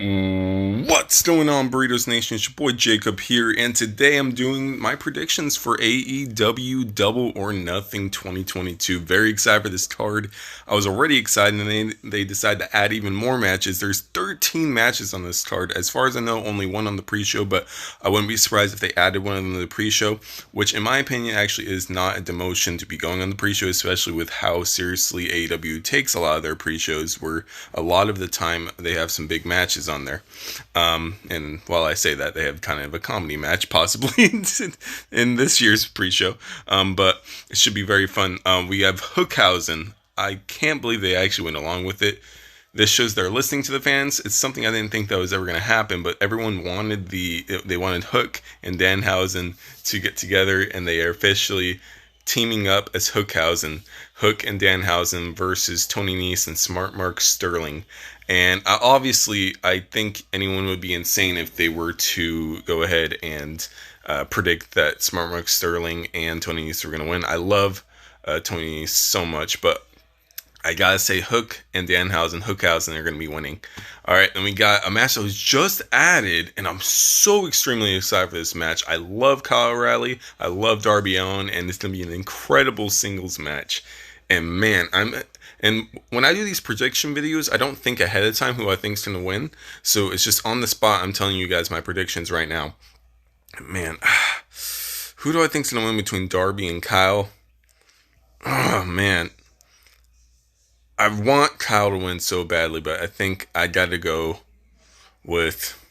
What's going on, Burritos Nation? It's your boy Jacob here, and today I'm doing my predictions for AEW Double or Nothing 2022. Very excited for this card. I was already excited, and they decided to add even more matches. There's 13 matches on this card. As far as I know, only one on the pre-show, but I wouldn't be surprised if they added one on the pre-show, which in my opinion actually is not a demotion to be going on the pre-show, especially with how seriously AEW takes a lot of their pre-shows, where a lot of the time they have some big matches on there. And while I say that, they have kind of a comedy match possibly in this year's pre-show. But it should be very fun. We have Hookhausen. I can't believe they actually went along with it. This shows they're listening to the fans. It's something I didn't think that was ever going to happen, but everyone wanted they wanted Hook and Danhausen to get together, and they are officially teaming up as Hookhausen, Hook and Danhausen versus Tony Nese and Smart Mark Sterling. And obviously, I think anyone would be insane if they were to go ahead and predict that Smart Mark Sterling and Tony Nese were going to win. I love Tony Nese so much, but I gotta say Hook and Hookhausen are going to be winning. All right, and we got a match that was just added, and I'm so extremely excited for this match. I love Kyle O'Reilly, I love Darby Allin, and it's going to be an incredible singles match. And man, and when I do these prediction videos, I don't think ahead of time who I think is going to win. So it's just on the spot. I'm telling you guys my predictions right now. Man, who do I think is going to win between Darby and Kyle? Oh man, I want Kyle to win so badly, but I think I got to go with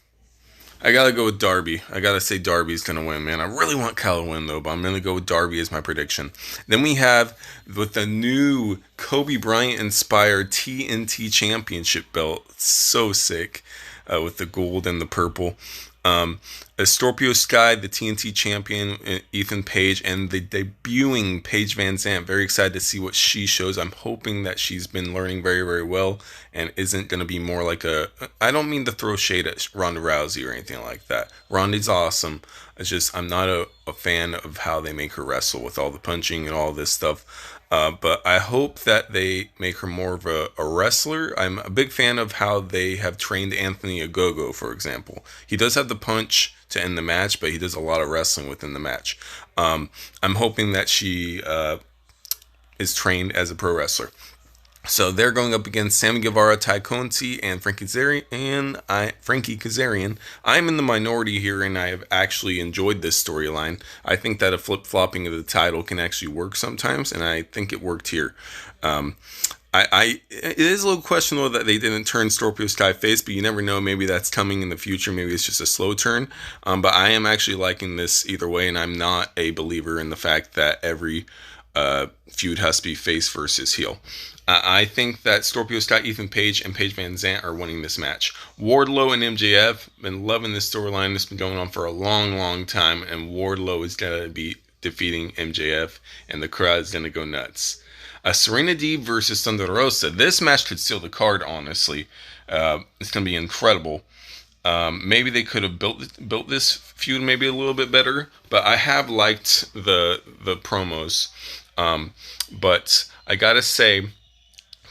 Darby. I gotta say Darby's gonna win, man. I really want Kyle to win though, but I'm gonna go with Darby as my prediction. Then we have with the new Kobe Bryant inspired TNT Championship belt. It's so sick, with the gold and the purple. Um, Scorpio Sky, the TNT champion, Ethan Page, and the debuting Paige Van Zandt. Very excited to see what she shows. I'm hoping that she's been learning very, very well and isn't going to be more like a. I don't mean to throw shade at Ronda Rousey or anything like that. Ronda's awesome. It's just I'm not a fan of how they make her wrestle with all the punching and all this stuff. But I hope that they make her more of a wrestler. I'm a big fan of how they have trained Anthony Ogogo, for example. He does have the punch to end the match, but he does a lot of wrestling within the match. I'm hoping that she is trained as a pro wrestler. So they're going up against Sammy Guevara, Ty Conti, and Frankie Kazarian. I'm in the minority here, and I have actually enjoyed this storyline. I think that a flip-flopping of the title can actually work sometimes, and I think it worked here. It is a little questionable that they didn't turn Scorpio Sky face, but you never know. Maybe that's coming in the future. Maybe it's just a slow turn. But I am actually liking this either way, and I'm not a believer in the fact that every feud has to be face versus heel. I think that Scorpio Sky, Ethan Page, and Paige Van Zandt are winning this match. Wardlow and MJF, been loving this storyline. It's been going on for a long, long time, and Wardlow is going to be defeating MJF, and the crowd is going to go nuts. Serena Deeb versus Thunder Rosa. This match could seal the card, honestly. It's going to be incredible. Maybe they could have built this feud maybe a little bit better, but I have liked the promos. But I gotta say,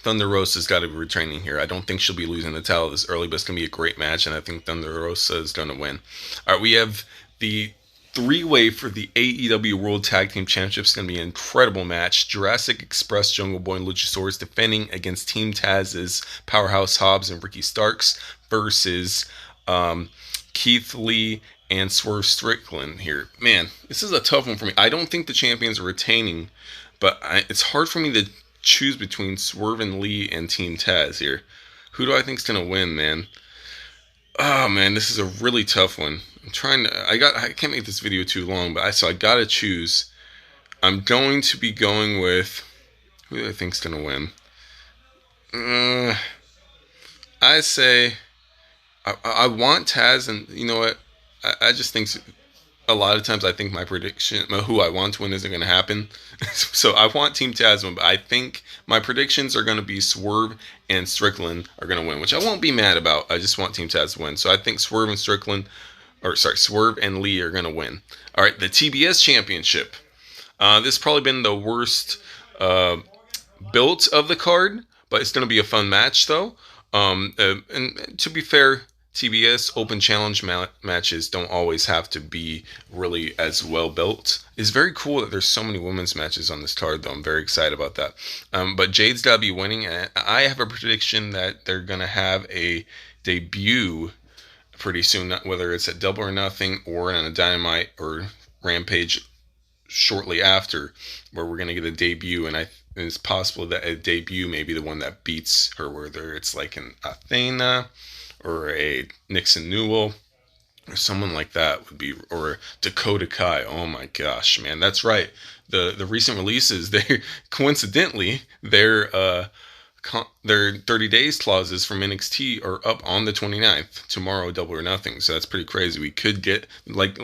Thunder Rosa's got to be returning here. I don't think she'll be losing the title this early, but it's going to be a great match, and I think Thunder Rosa is going to win. All right, we have the three-way for the AEW World Tag Team Championship. It's going to be an incredible match. Jurassic Express, Jungle Boy, and Luchasaurus defending against Team Taz's Powerhouse Hobbs and Ricky Starks versus Keith Lee and Swerve Strickland here. Man, this is a tough one for me. I don't think the champions are retaining, but it's hard for me to choose between Swerve and Lee and Team Taz here. Who do I think is going to win, man? Oh, man, this is a really tough one. I can't make this video too long, but I got to choose. I'm going to be going with, who do I think is going to win? I say, I want Taz, and you know what? I just think a lot of times I think my prediction, who I want to win, isn't going to happen. So I want Team Taz to win, but I think my predictions are going to be Swerve and Strickland are going to win, which I won't be mad about. I just want Team Taz to win. So I think Swerve and Lee are going to win. All right, the TBS Championship. This has probably been the worst built of the card, but it's going to be a fun match, though. And to be fair, TBS Open Challenge matches don't always have to be really as well built. It's very cool that there's so many women's matches on this card, though. I'm very excited about that. But Jade's gotta be winning. I have a prediction that they're gonna have a debut pretty soon, whether it's at Double or Nothing or on a Dynamite or Rampage shortly after, where we're gonna get a debut, and it's possible that a debut may be the one that beats her, whether it's like an Athena or a Nixon Newell or someone like that would be, or Dakota Kai. Oh my gosh, man, that's right. The recent releases, they coincidentally their 30 days clauses from NXT are up on the 29th, tomorrow, Double or Nothing. So that's pretty crazy. We could get like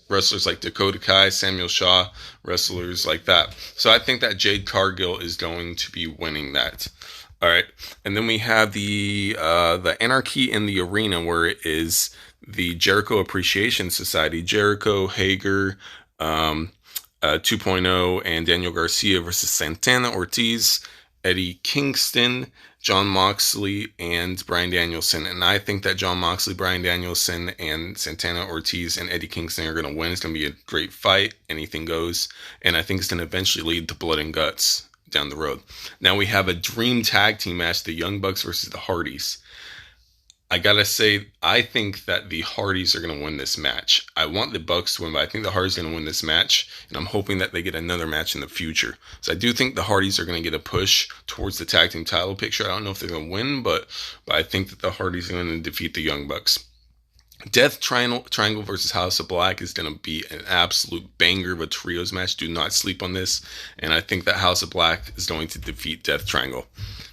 wrestlers like Dakota Kai, Samuel Shaw, wrestlers like that. So I think that Jade Cargill is going to be winning that. All right, and then we have the Anarchy in the Arena, where it is the Jericho Appreciation Society, Jericho, Hager, 2.0, and Daniel Garcia versus Santana Ortiz, Eddie Kingston, Jon Moxley, and Bryan Danielson. And I think that Jon Moxley, Bryan Danielson, and Santana Ortiz and Eddie Kingston are going to win. It's going to be a great fight. Anything goes. And I think it's going to eventually lead to blood and guts down the road. Now we have a dream tag team match, the Young Bucks versus the Hardys. I gotta say, I think that the Hardys are going to win this match. I want the Bucks to win, but I think the Hardys are going to win this match, and I'm hoping that they get another match in the future. So I do think the Hardys are going to get a push towards the tag team title picture. I don't know if they're going to win, but I think that the Hardys are going to defeat the Young Bucks. Death Triangle versus House of Black is going to be an absolute banger of a trios match. Do not sleep on this. And I think that House of Black is going to defeat Death Triangle.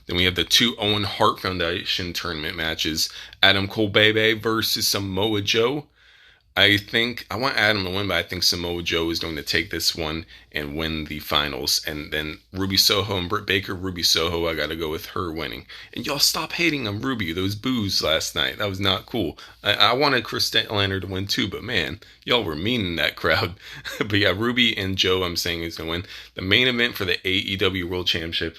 Then we have the two Owen Hart Foundation tournament matches. Adam Cole Bebe versus Samoa Joe. I want Adam to win, but I think Samoa Joe is going to take this one and win the finals. And then Ruby Soho and Britt Baker. Ruby Soho, I got to go with her winning. And y'all stop hating on Ruby. Those boos last night, that was not cool. I wanted Chris Statlander to win too, but man, y'all were mean in that crowd. But yeah, Ruby and Joe, I'm saying, is going to win. The main event for the AEW World Championship,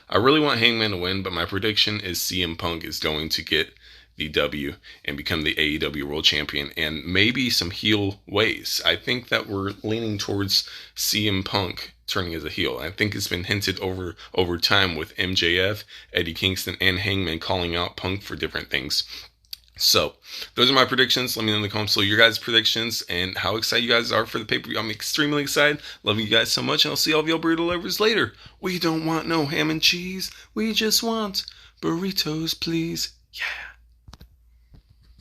I really want Hangman to win, but my prediction is CM Punk is going to get the W and become the AEW World Champion, and maybe some heel ways. I think that we're leaning towards CM Punk turning as a heel. I think it's been hinted over time with MJF, Eddie Kingston, and Hangman calling out Punk for different things. So those are my predictions. Let me know in the comments your guys' predictions and how excited you guys are for the pay-per-view. I'm extremely excited. Love you guys so much, and I'll see all of y'all burrito lovers later. We don't want no ham and cheese. We just want burritos, please. Yeah.